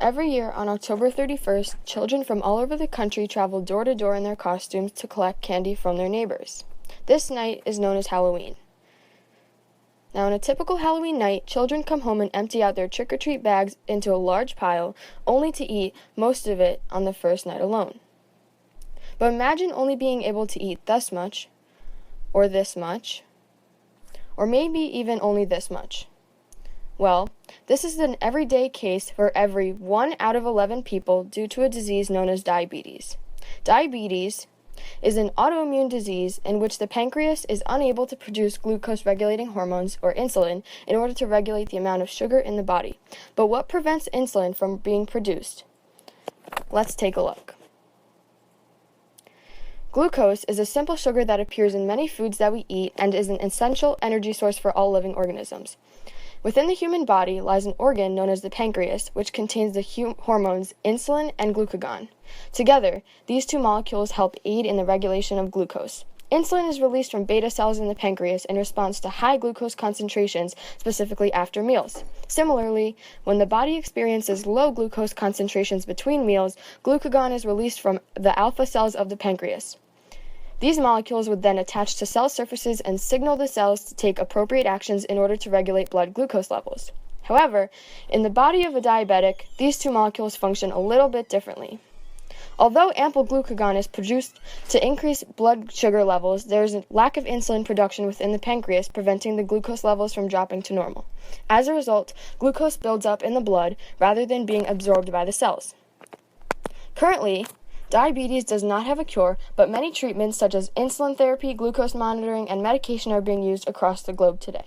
Every year on October 31st, children from all over the country travel door to door in their costumes to collect candy from their neighbors. This night is known as Halloween. Now, on a typical Halloween night, children come home and empty out their trick-or-treat bags into a large pile, only to eat most of it on the first night alone. But imagine only being able to eat this much, or this much, or maybe even only this much. Well, this is an everyday case for every 1 out of 11 people due to a disease known as diabetes. Diabetes is an autoimmune disease in which the pancreas is unable to produce glucose-regulating hormones, or insulin, in order to regulate the amount of sugar in the body. But what prevents insulin from being produced? Let's take a look. Glucose is a simple sugar that appears in many foods that we eat and is an essential energy source for all living organisms. Within the human body lies an organ known as the pancreas, which contains the hormones insulin and glucagon. Together, these two molecules help aid in the regulation of glucose. Insulin is released from beta cells in the pancreas in response to high glucose concentrations, specifically after meals. Similarly, when the body experiences low glucose concentrations between meals, glucagon is released from the alpha cells of the pancreas. These molecules would then attach to cell surfaces and signal the cells to take appropriate actions in order to regulate blood glucose levels. However, in the body of a diabetic, these two molecules function a little bit differently. Although ample glucagon is produced to increase blood sugar levels, there is a lack of insulin production within the pancreas, preventing the glucose levels from dropping to normal. As a result, glucose builds up in the blood rather than being absorbed by the cells. Currently, diabetes does not have a cure, but many treatments such as insulin therapy, glucose monitoring, and medication are being used across the globe today.